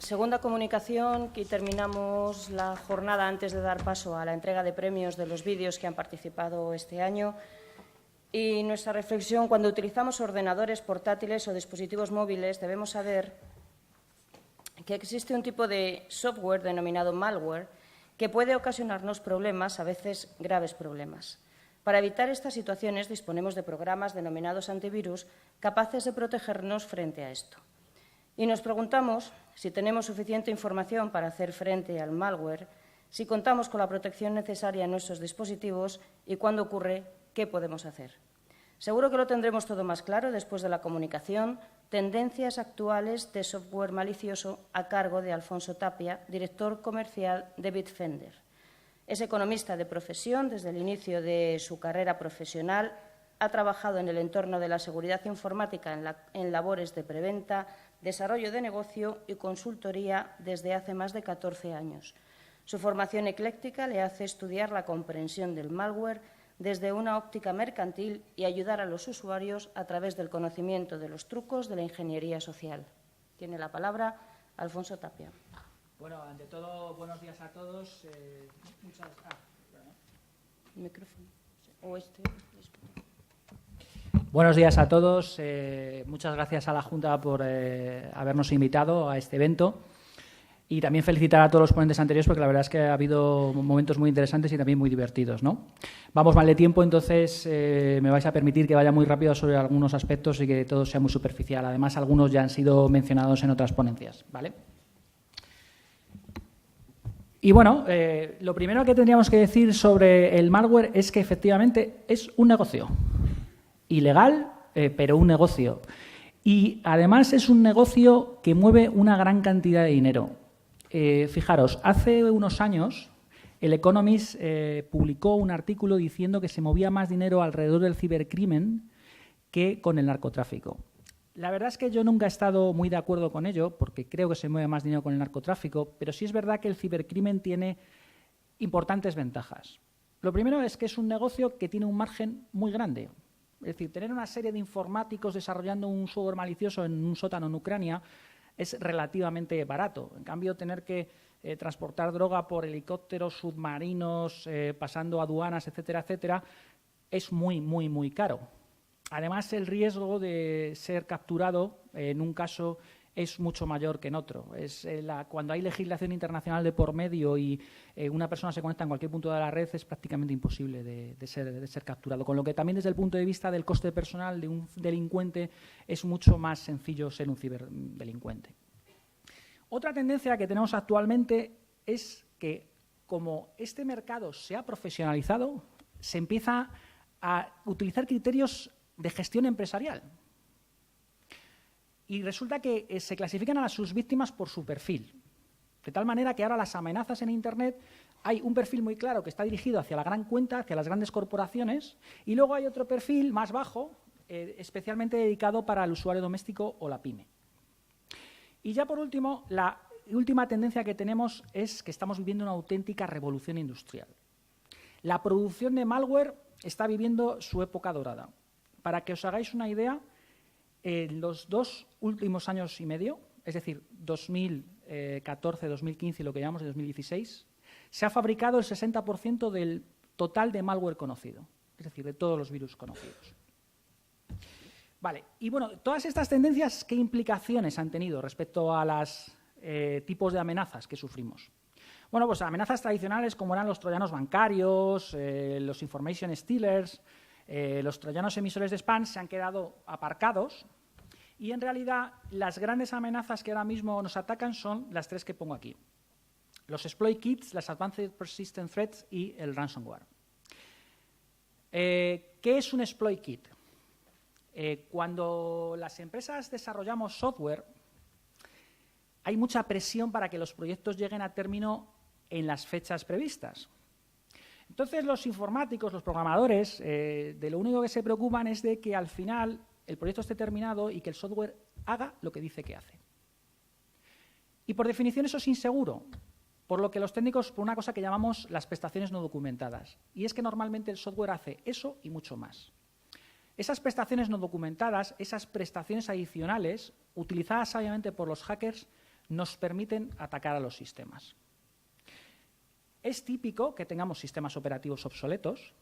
Segunda comunicación, que terminamos la jornada antes de dar paso a la entrega de premios de los vídeos que han participado este año. Y nuestra reflexión: cuando utilizamos ordenadores portátiles o dispositivos móviles, debemos saber que existe un tipo de software denominado malware que puede ocasionarnos problemas, a veces graves problemas. Para evitar estas situaciones disponemos de programas denominados antivirus capaces de protegernos frente a esto. Y nos preguntamos si tenemos suficiente información para hacer frente al malware, si contamos con la protección necesaria en nuestros dispositivos y, cuando ocurre, ¿qué podemos hacer? Seguro que lo tendremos todo más claro después de la comunicación Tendencias actuales de software malicioso, a cargo de Alfonso Tapia, director comercial de Bitfender. Es economista de profesión. Desde el inicio de su carrera profesional ha trabajado en el entorno de la seguridad informática en labores de preventa, desarrollo de negocio y consultoría desde hace más de 14 años. Su formación ecléctica le hace estudiar la comprensión del malware desde una óptica mercantil y ayudar a los usuarios a través del conocimiento de los trucos de la ingeniería social. Tiene la palabra Alfonso Tapia. Bueno, ante todo, buenos días a todos. Micrófono. O este. Buenos días a todos. Muchas gracias a la Junta por habernos invitado a este evento. Y también felicitar a todos los ponentes anteriores, porque la verdad es que ha habido momentos muy interesantes y también muy divertidos, ¿no? Vamos mal de tiempo, entonces me vais a permitir que vaya muy rápido sobre algunos aspectos y que todo sea muy superficial. Además, algunos ya han sido mencionados en otras ponencias, ¿vale? Y bueno, lo primero que tendríamos que decir sobre el malware es que efectivamente es un negocio. Ilegal, pero un negocio. Y además es un negocio que mueve una gran cantidad de dinero. Fijaros, hace unos años el Economist publicó un artículo diciendo que se movía más dinero alrededor del cibercrimen que con el narcotráfico. La verdad es que yo nunca he estado muy de acuerdo con ello, porque creo que se mueve más dinero con el narcotráfico, pero sí es verdad que el cibercrimen tiene importantes ventajas. Lo primero es que es un negocio que tiene un margen muy grande. Es decir, tener una serie de informáticos desarrollando un software malicioso en un sótano en Ucrania es relativamente barato. En cambio, tener que transportar droga por helicópteros, submarinos, pasando aduanas, etcétera, etcétera, es muy, muy, muy caro. Además, el riesgo de ser capturado en un caso es mucho mayor que en otro. Cuando hay legislación internacional de por medio y una persona se conecta en cualquier punto de la red, es prácticamente imposible de ser capturado. Con lo que también desde el punto de vista del coste personal de un delincuente es mucho más sencillo ser un ciberdelincuente. Otra tendencia que tenemos actualmente es que, como este mercado se ha profesionalizado, se empieza a utilizar criterios de gestión empresarial. Y resulta que se clasifican a sus víctimas por su perfil. De tal manera que ahora las amenazas en Internet, hay un perfil muy claro que está dirigido hacia la gran cuenta, hacia las grandes corporaciones, y luego hay otro perfil más bajo, especialmente dedicado para el usuario doméstico o la pyme. Y ya por último, la última tendencia que tenemos es que estamos viviendo una auténtica revolución industrial. La producción de malware está viviendo su época dorada. Para que os hagáis una idea, en los 2 últimos años y medio, es decir, 2014, 2015 y lo que llamamos de 2016, se ha fabricado el 60% del total de malware conocido, es decir, de todos los virus conocidos. Vale, y bueno, todas estas tendencias, ¿qué implicaciones han tenido respecto a los tipos de amenazas que sufrimos? Bueno, pues amenazas tradicionales como eran los troyanos bancarios, los information stealers, los troyanos emisores de spam se han quedado aparcados y en realidad las grandes amenazas que ahora mismo nos atacan son las 3 que pongo aquí. Los exploit kits, las advanced persistent threats y el ransomware. ¿Qué es un exploit kit? Cuando las empresas desarrollamos software, hay mucha presión para que los proyectos lleguen a término en las fechas previstas. Entonces, los informáticos, los programadores, de lo único que se preocupan es de que al final el proyecto esté terminado y que el software haga lo que dice que hace. Y por definición eso es inseguro, por lo que los técnicos, por una cosa que llamamos las prestaciones no documentadas. Y es que normalmente el software hace eso y mucho más. Esas prestaciones no documentadas, esas prestaciones adicionales, utilizadas sabiamente por los hackers, nos permiten atacar a los sistemas. Es típico que tengamos sistemas operativos obsoletos,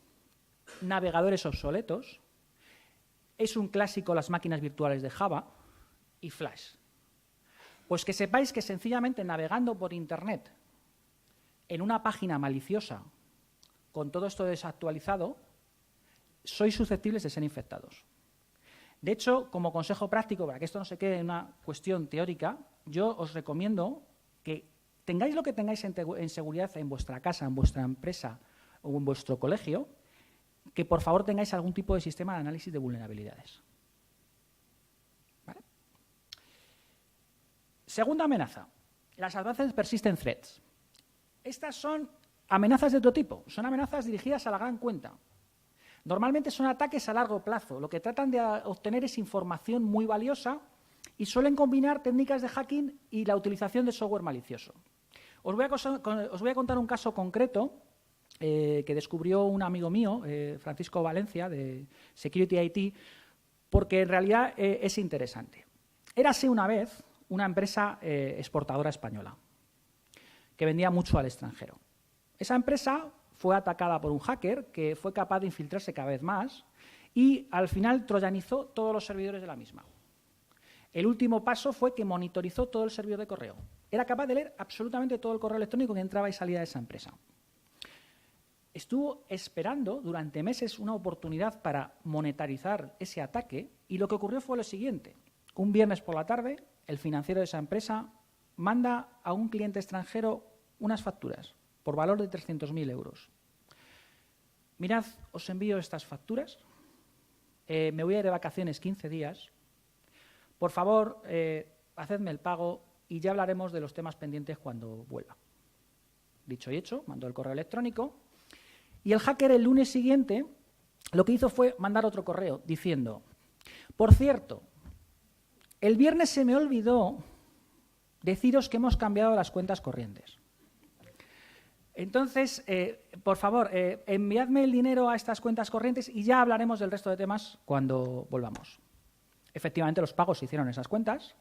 navegadores obsoletos, es un clásico las máquinas virtuales de Java y Flash. Pues que sepáis que sencillamente navegando por Internet en una página maliciosa con todo esto desactualizado, sois susceptibles de ser infectados. De hecho, como consejo práctico, para que esto no se quede en una cuestión teórica, yo os recomiendo que tengáis lo que tengáis en seguridad en vuestra casa, en vuestra empresa o en vuestro colegio, que por favor tengáis algún tipo de sistema de análisis de vulnerabilidades. ¿Vale? Segunda amenaza, las Advanced Persistent Threats. Estas son amenazas de otro tipo, son amenazas dirigidas a la gran cuenta. Normalmente son ataques a largo plazo, lo que tratan de obtener es información muy valiosa y suelen combinar técnicas de hacking y la utilización de software malicioso. Os voy a contar un caso concreto que descubrió un amigo mío, Francisco Valencia, de Security IT, porque en realidad es interesante. Érase una vez una empresa exportadora española que vendía mucho al extranjero. Esa empresa fue atacada por un hacker que fue capaz de infiltrarse cada vez más y al final troyanizó todos los servidores de la misma. El último paso fue que monitorizó todo el servidor de correo. Era capaz de leer absolutamente todo el correo electrónico que entraba y salía de esa empresa. Estuvo esperando durante meses una oportunidad para monetarizar ese ataque y lo que ocurrió fue lo siguiente. Un viernes por la tarde, el financiero de esa empresa manda a un cliente extranjero unas facturas por valor de 300.000 euros. Mirad, os envío estas facturas, me voy a ir de vacaciones 15 días, por favor, hacedme el pago y ya hablaremos de los temas pendientes cuando vuelva. Dicho y hecho, mandó el correo electrónico y el hacker el lunes siguiente lo que hizo fue mandar otro correo diciendo, por cierto, el viernes se me olvidó deciros que hemos cambiado las cuentas corrientes. Entonces, por favor, enviadme el dinero a estas cuentas corrientes y ya hablaremos del resto de temas cuando volvamos. Efectivamente, los pagos se hicieron en esas cuentas.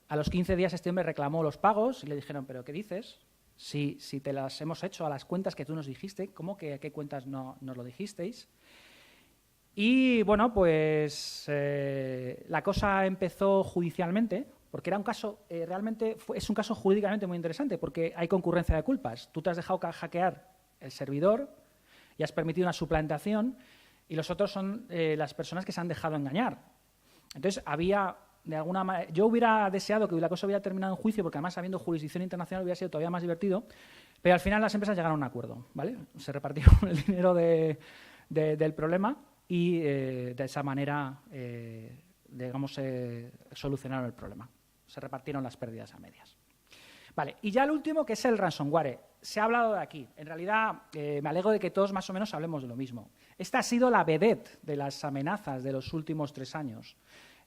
A los 15 días este hombre reclamó los pagos y le dijeron, ¿pero qué dices? Si te las hemos hecho a las cuentas que tú nos dijiste, ¿cómo que a qué cuentas no nos lo dijisteis? Y, bueno, pues la cosa empezó judicialmente, porque era un caso, es un caso jurídicamente muy interesante, porque hay concurrencia de culpas. Tú te has dejado hackear el servidor y has permitido una suplantación y los otros son las personas que se han dejado engañar. Entonces, de alguna manera, yo hubiera deseado que la cosa hubiera terminado en juicio, porque además, habiendo jurisdicción internacional, hubiera sido todavía más divertido, pero al final las empresas llegaron a un acuerdo, ¿vale? Se repartieron el dinero del problema y de esa manera, digamos, solucionaron el problema. Se repartieron las pérdidas a medias. Vale, y ya el último, que es el ransomware. Se ha hablado de aquí. En realidad, me alegro de que todos más o menos hablemos de lo mismo. Esta ha sido la vedette de las amenazas de los últimos 3 años.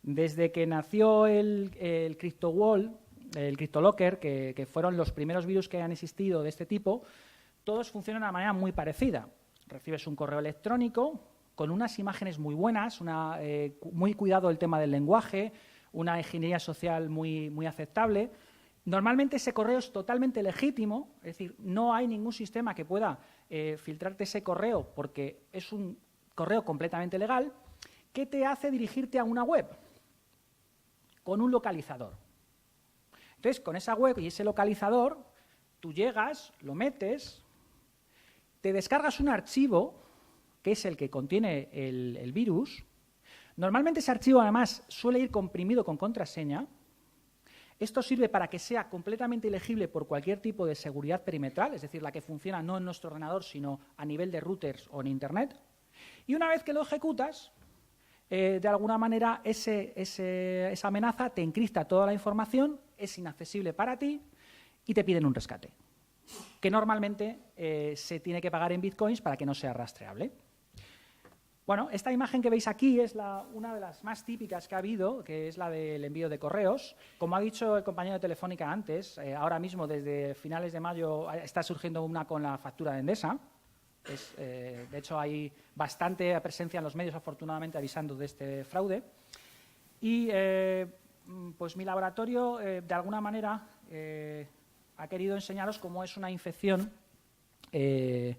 Desde que nació el CryptoWall, el CryptoLocker, que fueron los primeros virus que han existido de este tipo, todos funcionan de una manera muy parecida. Recibes un correo electrónico con unas imágenes muy buenas, muy cuidado el tema del lenguaje, una ingeniería social muy aceptable. Normalmente ese correo es totalmente legítimo, es decir, no hay ningún sistema que pueda filtrarte ese correo porque es un correo completamente legal que te hace dirigirte a una web con un localizador. Entonces, con esa web y ese localizador, tú llegas, lo metes, te descargas un archivo que es el que contiene el virus. Normalmente ese archivo, además, suele ir comprimido con contraseña. Esto sirve para que sea completamente ilegible por cualquier tipo de seguridad perimetral, es decir, la que funciona no en nuestro ordenador, sino a nivel de routers o en Internet. Y una vez que lo ejecutas, de alguna manera esa amenaza te encripta toda la información, es inaccesible para ti y te piden un rescate, que normalmente se tiene que pagar en bitcoins para que no sea rastreable. Bueno, esta imagen que veis aquí es una de las más típicas que ha habido, que es la del envío de correos. Como ha dicho el compañero de Telefónica antes, ahora mismo desde finales de mayo está surgiendo una con la factura de Endesa. De hecho, hay bastante presencia en los medios, afortunadamente, avisando de este fraude. Y pues mi laboratorio, de alguna manera, ha querido enseñaros cómo es una infección, de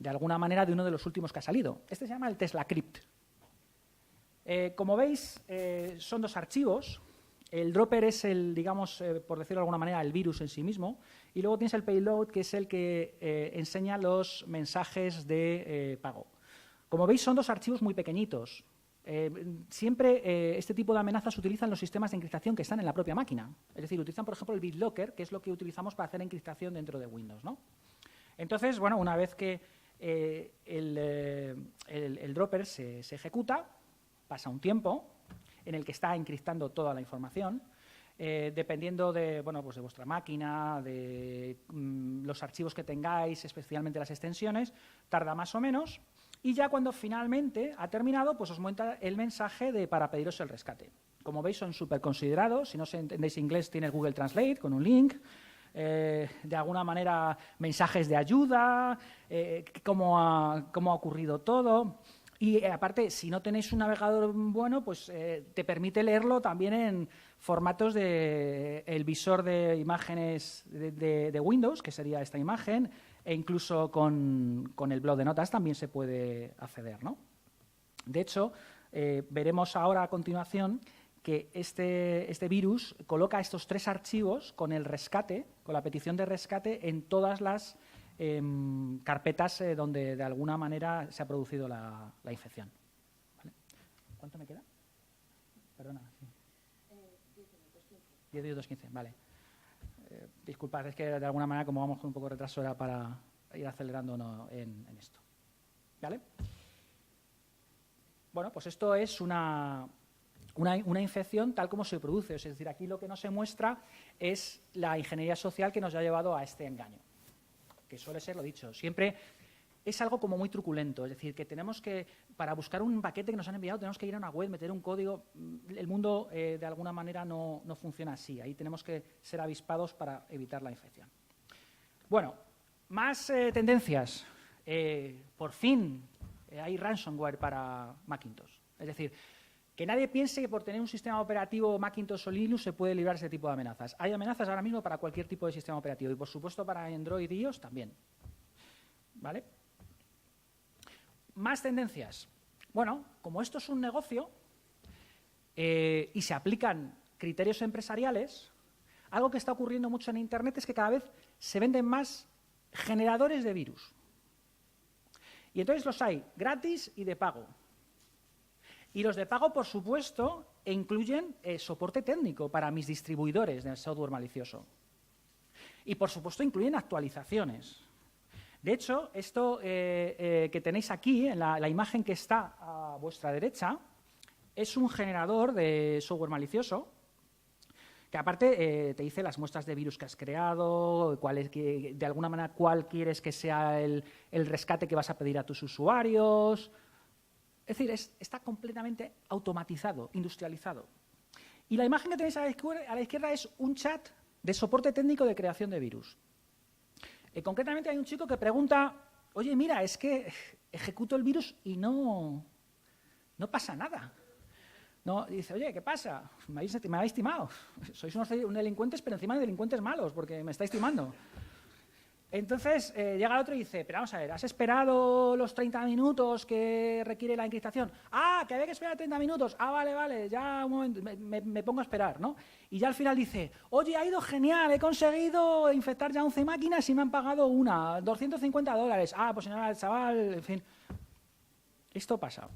alguna manera, de uno de los últimos que ha salido. Este se llama el TeslaCrypt. Como veis, son dos archivos. El dropper es el, digamos, por decirlo de alguna manera, el virus en sí mismo. Y luego tienes el payload, que es el que enseña los mensajes de pago. Como veis, son dos archivos muy pequeñitos. Siempre este tipo de amenazas utilizan los sistemas de encriptación que están en la propia máquina. Es decir, utilizan, por ejemplo, el BitLocker, que es lo que utilizamos para hacer encriptación dentro de Windows, ¿no? Entonces, bueno, una vez que el dropper se ejecuta, pasa un tiempo en el que está encriptando toda la información. Dependiendo de, bueno, pues de vuestra máquina, de los archivos que tengáis, especialmente las extensiones, tarda más o menos. Y ya cuando finalmente ha terminado, pues os muestra el mensaje para pediros el rescate. Como veis, son súper considerados. Si no entendéis inglés, tiene Google Translate con un link. De alguna manera, mensajes de ayuda, cómo ha ocurrido todo. Y aparte, si no tenéis un navegador bueno, pues te permite leerlo también en formatos el visor de imágenes de Windows, que sería esta imagen, e incluso con el blog de notas también se puede acceder, ¿no? De hecho, veremos ahora a continuación que este virus coloca estos tres archivos con el rescate, con la petición de rescate en todas las carpetas donde de alguna manera se ha producido la infección. ¿Vale? ¿Cuánto me queda? Perdona. Sí. 10 minutos 15, vale. Disculpad, es que de alguna manera, como vamos con un poco de retraso, era para ir acelerando en esto. ¿Vale? Bueno, pues esto es una infección tal como se produce. Es decir, aquí lo que nos se muestra es la ingeniería social que nos ha llevado a este engaño, que suele ser, lo dicho, siempre es algo como muy truculento. Es decir, que tenemos que, para buscar un paquete que nos han enviado, tenemos que ir a una web, meter un código. El mundo, de alguna manera, no funciona así. Ahí tenemos que ser avispados para evitar la infección. Bueno, más tendencias. Por fin hay ransomware para Macintosh. Es decir, que nadie piense que por tener un sistema operativo Macintosh o Linux se puede librar ese tipo de amenazas. Hay amenazas ahora mismo para cualquier tipo de sistema operativo y, por supuesto, para Android y iOS también. ¿Vale? Más tendencias. Bueno, como esto es un negocio y se aplican criterios empresariales, algo que está ocurriendo mucho en Internet es que cada vez se venden más generadores de virus. Y entonces los hay gratis y de pago. Y los de pago, por supuesto, incluyen soporte técnico para mis distribuidores de software malicioso. Y, por supuesto, incluyen actualizaciones. De hecho, esto que tenéis aquí, en la imagen que está a vuestra derecha, es un generador de software malicioso que, aparte, te dice las muestras de virus que has creado, de alguna manera cuál quieres que sea el rescate que vas a pedir a tus usuarios. Es decir, está completamente automatizado, industrializado. Y la imagen que tenéis a la izquierda es un chat de soporte técnico de creación de virus. Concretamente hay un chico que pregunta, oye, mira, es que ejecuto el virus y no pasa nada. No, y dice, oye, ¿qué pasa? Me habéis timado. Sois unos delincuentes, pero encima de delincuentes malos, porque me estáis timando. Entonces llega el otro y dice, pero vamos a ver, ¿has esperado los 30 minutos que requiere la encriptación? Ah, que había que esperar 30 minutos. Ah, vale, ya un momento, me pongo a esperar, ¿no? Y ya al final dice, oye, ha ido genial, he conseguido infectar ya 11 máquinas y me han pagado una, $250. Ah, pues señora, el chaval, en fin. Esto pasa,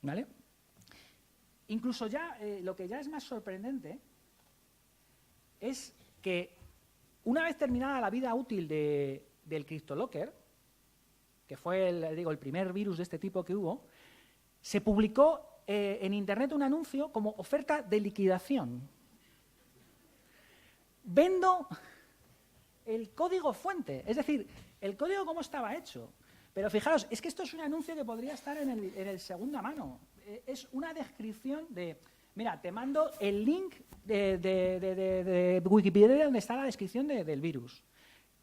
¿vale? Incluso ya, lo que ya es más sorprendente es que una vez terminada la vida útil del CryptoLocker, que fue el primer virus de este tipo que hubo, se publicó en Internet un anuncio como oferta de liquidación. Vendo el código fuente, es decir, el código cómo estaba hecho. Pero fijaros, es que esto es un anuncio que podría estar en el segunda mano. Es una descripción de... Mira, te mando el link de Wikipedia donde está la descripción del virus.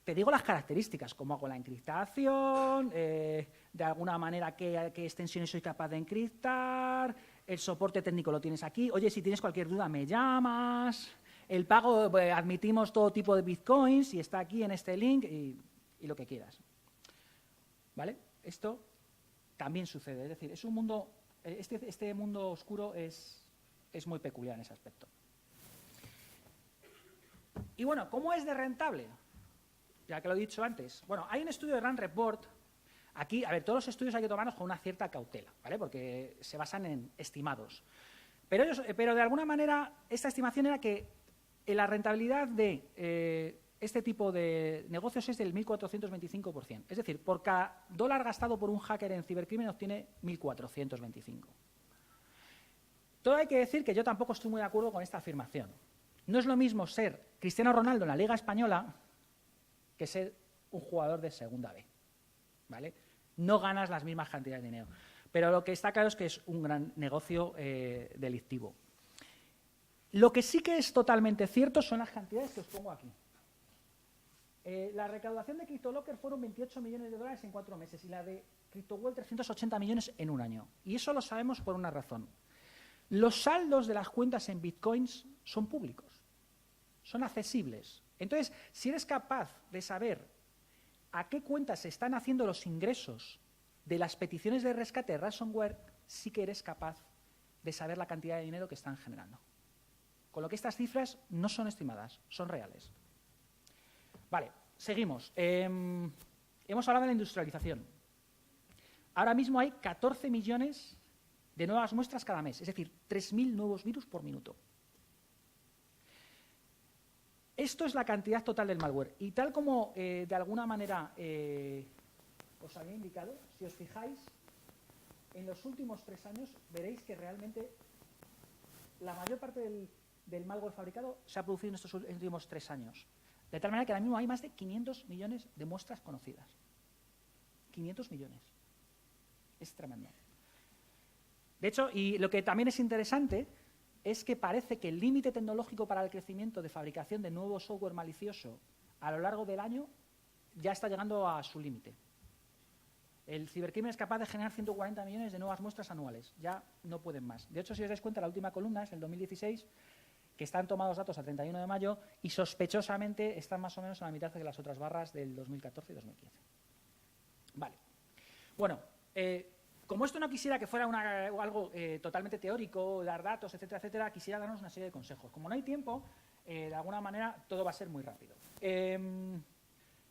Te digo las características, cómo hago la encriptación, de alguna manera qué extensiones soy capaz de encriptar, el soporte técnico lo tienes aquí. Oye, si tienes cualquier duda me llamas, el pago, admitimos todo tipo de bitcoins y está aquí en este link y lo que quieras. ¿Vale? Esto también sucede. Es decir, es un mundo, este mundo oscuro es muy peculiar en ese aspecto. Y bueno, ¿cómo es de rentable? Ya que lo he dicho antes. Bueno, hay un estudio de Rand Report. Aquí, a ver, todos los estudios hay que tomarlos con una cierta cautela, ¿vale? Porque se basan en estimados. Pero de alguna manera, esta estimación era que la rentabilidad de este tipo de negocios es del 1.425%. Es decir, por cada dólar gastado por un hacker en cibercrimen obtiene 1.425. Todo hay que decir que yo tampoco estoy muy de acuerdo con esta afirmación. No es lo mismo ser Cristiano Ronaldo en la Liga Española que ser un jugador de segunda B, ¿vale? No ganas las mismas cantidades de dinero. Pero lo que está claro es que es un gran negocio delictivo. Lo que sí que es totalmente cierto son las cantidades que os pongo aquí. La recaudación de CryptoLocker fueron 28 millones de dólares en 4 meses y la de CryptoWall 380 millones en un año. Y eso lo sabemos por una razón. Los saldos de las cuentas en bitcoins son públicos, son accesibles. Entonces, si eres capaz de saber a qué cuentas se están haciendo los ingresos de las peticiones de rescate de ransomware, sí que eres capaz de saber la cantidad de dinero que están generando. Con lo que estas cifras no son estimadas, son reales. Vale, seguimos. Hemos hablado de la industrialización. Ahora mismo hay 14 millones de nuevas muestras cada mes, es decir, 3.000 nuevos virus por minuto. Esto es la cantidad total del malware. Y tal como de alguna manera os había indicado, si os fijáis, en los últimos 3 años veréis que realmente la mayor parte del malware fabricado se ha producido en estos últimos 3 años. De tal manera que ahora mismo hay más de 500 millones de muestras conocidas. 500 millones. Es tremendo. De hecho, y lo que también es interesante es que parece que el límite tecnológico para el crecimiento de fabricación de nuevo software malicioso a lo largo del año ya está llegando a su límite. El cibercrimen es capaz de generar 140 millones de nuevas muestras anuales. Ya no pueden más. De hecho, si os dais cuenta, la última columna es el 2016, que están tomados datos a 31 de mayo y sospechosamente están más o menos a la mitad de las otras barras del 2014 y 2015. Vale. Bueno, como esto no quisiera que fuera algo totalmente teórico, dar datos, etcétera, etcétera, quisiera darnos una serie de consejos. Como no hay tiempo, de alguna manera todo va a ser muy rápido.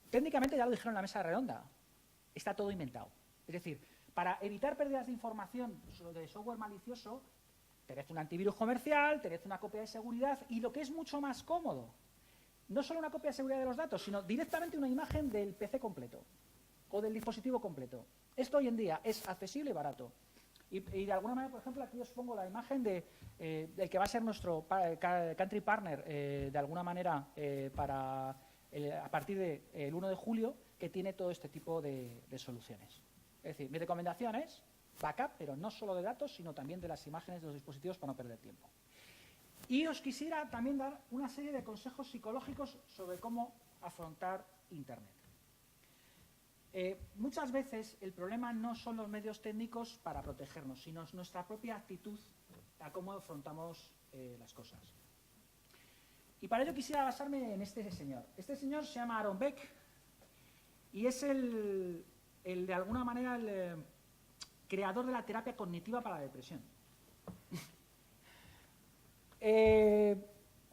Técnicamente ya lo dijeron en la mesa redonda, está todo inventado. Es decir, para evitar pérdidas de información de software malicioso, tened un antivirus comercial, tened una copia de seguridad y lo que es mucho más cómodo, no solo una copia de seguridad de los datos, sino directamente una imagen del PC completo o del dispositivo completo. Esto hoy en día es accesible y barato. Y de alguna manera, por ejemplo, aquí os pongo la imagen del que va a ser nuestro country partner, de alguna manera, a partir del 1 de julio, que tiene todo este tipo de soluciones. Es decir, mi recomendación es backup, pero no solo de datos, sino también de las imágenes de los dispositivos para no perder tiempo. Y os quisiera también dar una serie de consejos psicológicos sobre cómo afrontar Internet. Muchas veces el problema no son los medios técnicos para protegernos, sino nuestra propia actitud a cómo afrontamos las cosas. Y para ello quisiera basarme en este señor. Este señor se llama Aaron Beck y es el de alguna manera, el creador de la terapia cognitiva para la depresión.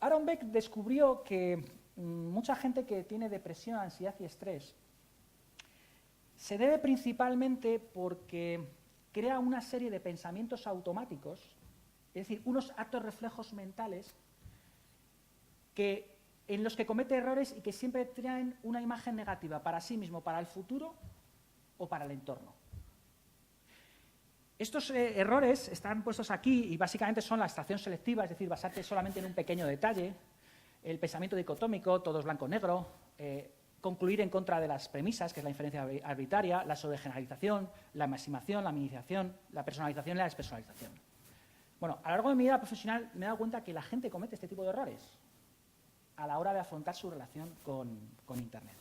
Aaron Beck descubrió que mucha gente que tiene depresión, ansiedad y estrés se debe principalmente porque crea una serie de pensamientos automáticos, es decir, unos actos reflejos mentales en los que comete errores y que siempre traen una imagen negativa para sí mismo, para el futuro o para el entorno. Estos errores están puestos aquí y básicamente son la extracción selectiva, es decir, basarte solamente en un pequeño detalle, el pensamiento dicotómico, todo es blanco-negro, concluir en contra de las premisas, que es la inferencia arbitraria, la sobregeneralización, la maximización, la minimización, la personalización y la despersonalización. Bueno, a lo largo de mi vida profesional me he dado cuenta que la gente comete este tipo de errores a la hora de afrontar su relación con Internet.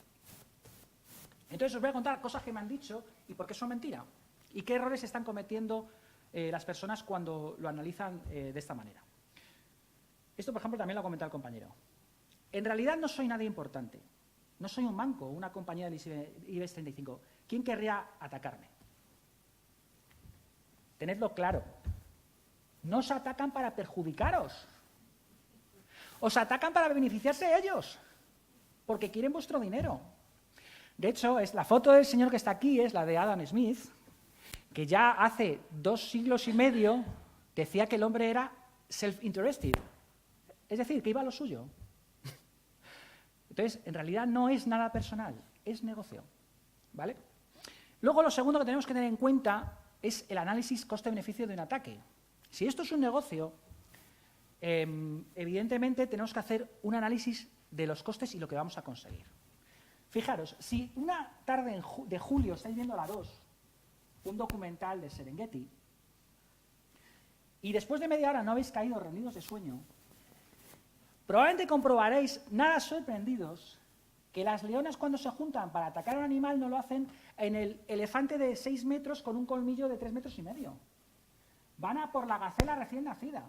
Entonces os voy a contar cosas que me han dicho y por qué son mentira y qué errores están cometiendo las personas cuando lo analizan de esta manera. Esto, por ejemplo, también lo ha comentado el compañero. En realidad no soy nadie importante. No soy un banco, una compañía del IBEX 35. ¿Quién querría atacarme? Tenedlo claro. No os atacan para perjudicaros. Os atacan para beneficiarse de ellos, porque quieren vuestro dinero. De hecho, la foto del señor que está aquí es la de Adam Smith, que ya hace 2 siglos y medio decía que el hombre era self-interested, es decir, que iba a lo suyo. Entonces, en realidad no es nada personal, es negocio, ¿vale? Luego, lo segundo que tenemos que tener en cuenta es el análisis coste-beneficio de un ataque. Si esto es un negocio, evidentemente tenemos que hacer un análisis de los costes y lo que vamos a conseguir. Fijaros, si una tarde de julio estáis viendo La 2, un documental de Serengeti, y después de media hora no habéis caído rendidos de sueño, probablemente comprobaréis, nada sorprendidos, que las leonas cuando se juntan para atacar a un animal no lo hacen en el elefante de 6 metros con un colmillo de 3,5 metros. Van a por la gacela recién nacida.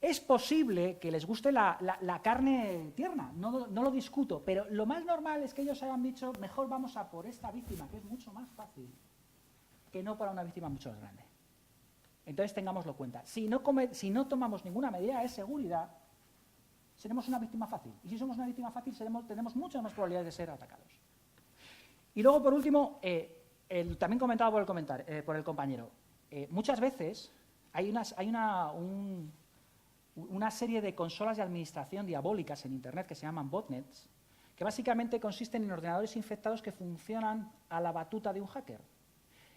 Es posible que les guste la carne tierna, no lo discuto, pero lo más normal es que ellos hayan dicho, mejor vamos a por esta víctima, que es mucho más fácil, que no para una víctima mucho más grande. Entonces tengámoslo en cuenta. Si no tomamos ninguna medida de seguridad, seremos una víctima fácil. Y si somos una víctima fácil, tenemos muchas más probabilidades de ser atacados. Y luego, por último, también comentado por el compañero, muchas veces hay una serie de consolas de administración diabólicas en Internet que se llaman botnets, que básicamente consisten en ordenadores infectados que funcionan a la batuta de un hacker.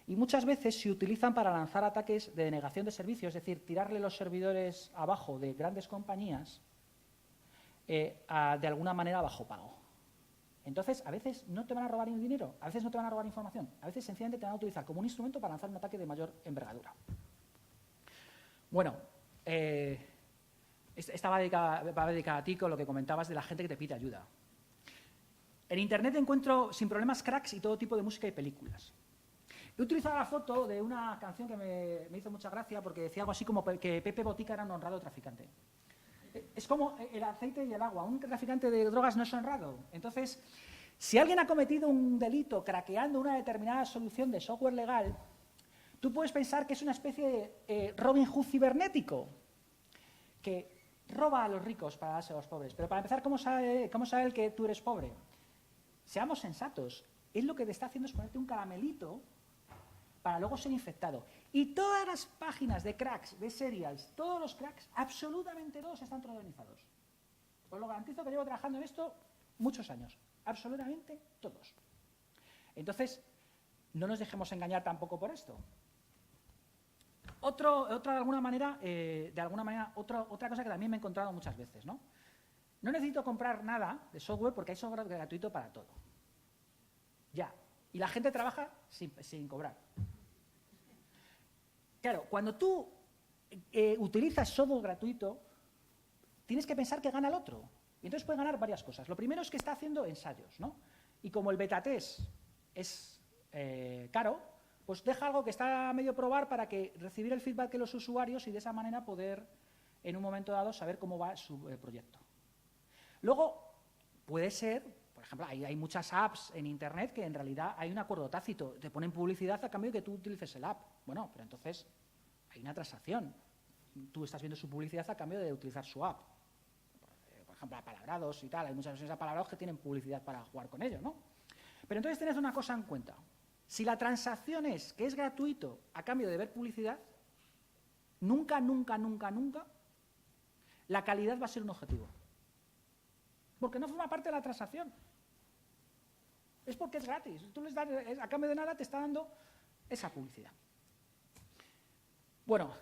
Y muchas veces se utilizan para lanzar ataques de denegación de servicios, es decir, tirarle los servidores abajo de grandes compañías de alguna manera bajo pago. Entonces, a veces no te van a robar dinero, a veces no te van a robar información, a veces sencillamente te van a utilizar como un instrumento para lanzar un ataque de mayor envergadura. Bueno, esta va dedicada a ti con lo que comentabas de la gente que te pide ayuda. En Internet encuentro sin problemas cracks y todo tipo de música y películas. He utilizado la foto de una canción que me hizo mucha gracia porque decía algo así como que Pepe Botica era un honrado traficante. Es como el aceite y el agua. Un traficante de drogas no es honrado. Entonces, si alguien ha cometido un delito craqueando una determinada solución de software legal, tú puedes pensar que es una especie de Robin Hood cibernético, que roba a los ricos para darse a los pobres. Pero para empezar, ¿cómo sabe él que tú eres pobre? Seamos sensatos. Él lo que te está haciendo es ponerte un caramelito para luego ser infectado. Y todas las páginas de cracks, de serials, todos los cracks, absolutamente todos están troyanizados. Os lo garantizo que llevo trabajando en esto muchos años. Absolutamente todos. Entonces, no nos dejemos engañar tampoco por esto. Otra cosa que también me he encontrado muchas veces, ¿no? No necesito comprar nada de software porque hay software gratuito para todo. Ya. Y la gente trabaja sin cobrar. Claro, cuando tú utilizas software gratuito, tienes que pensar que gana el otro. Y entonces puede ganar varias cosas. Lo primero es que está haciendo ensayos, ¿no? Y como el beta test es caro, pues deja algo que está a medio probar para que recibir el feedback de los usuarios y de esa manera poder, en un momento dado, saber cómo va su proyecto. Luego, puede ser, por ejemplo, hay muchas apps en Internet que en realidad hay un acuerdo tácito. Te ponen publicidad a cambio de que tú utilices el app. Bueno, pero entonces hay una transacción. Tú estás viendo su publicidad a cambio de utilizar su app. Por ejemplo, apalabrados y tal. Hay muchas versiones de apalabrados que tienen publicidad para jugar con ello, ¿no? Pero entonces tened una cosa en cuenta. Si la transacción es que es gratuito a cambio de ver publicidad, nunca, nunca, nunca, nunca, la calidad va a ser un objetivo. Porque no forma parte de la transacción. Es porque es gratis. Tú les das, a cambio de nada te está dando esa publicidad. Bueno,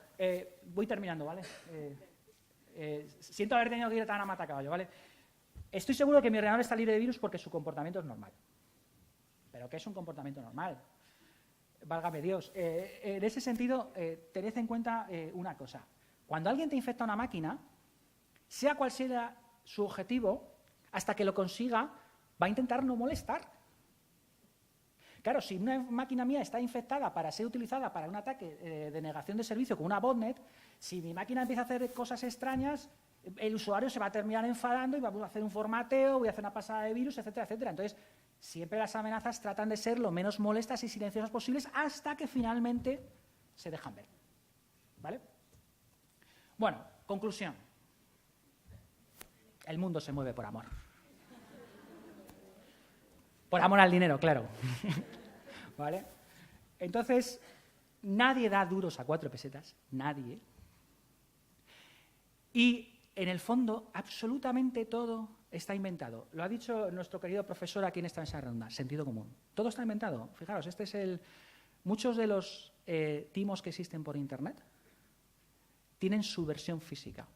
voy terminando, ¿vale? Siento haber tenido que ir tan a matacaballo, ¿vale? Estoy seguro que mi ordenador está libre de virus porque su comportamiento es normal. ¿Pero qué es un comportamiento normal? Válgame Dios. En ese sentido, tened en cuenta una cosa. Cuando alguien te infecta una máquina, sea cual sea su objetivo, hasta que lo consiga, va a intentar no molestar. Claro, si una máquina mía está infectada para ser utilizada para un ataque de negación de servicio con una botnet, si mi máquina empieza a hacer cosas extrañas, el usuario se va a terminar enfadando y va a hacer un formateo, voy a hacer una pasada de virus, etcétera, etcétera. Entonces, siempre las amenazas tratan de ser lo menos molestas y silenciosas posibles hasta que finalmente se dejan ver. ¿Vale? Bueno, conclusión. El mundo se mueve por amor. Por amor al dinero, claro. ¿Vale? Entonces, nadie da duros a 4 pesetas. Nadie. Y, en el fondo, absolutamente todo está inventado. Lo ha dicho nuestro querido profesor aquí en esta mesa redonda. Sentido común. Todo está inventado. Fijaros, este es el... Muchos de los timos que existen por Internet tienen su versión física.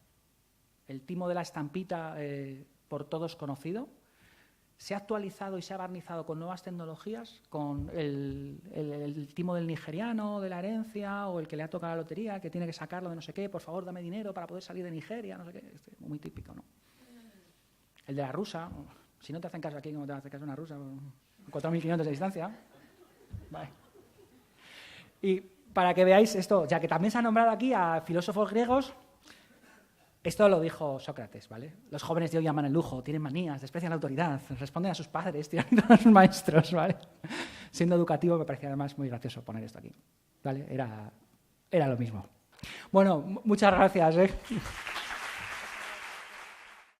El timo de la estampita, por todos conocido, se ha actualizado y se ha barnizado con nuevas tecnologías, con el timo del nigeriano, de la herencia, o el que le ha tocado la lotería, que tiene que sacarlo de no sé qué, por favor, dame dinero para poder salir de Nigeria, no sé qué. Muy típico, ¿no? El de la rusa, si no te hacen caso aquí, ¿cómo te hace caso una rusa? 4.500 de distancia. Vale. Y para que veáis esto, ya que también se ha nombrado aquí a filósofos griegos, esto lo dijo Sócrates, ¿vale? Los jóvenes de hoy aman el lujo, tienen manías, desprecian la autoridad, responden a sus padres, tiran a sus maestros, ¿vale? Siendo educativo me parecía además muy gracioso poner esto aquí, ¿vale? Era lo mismo. Bueno, muchas gracias, ¿eh?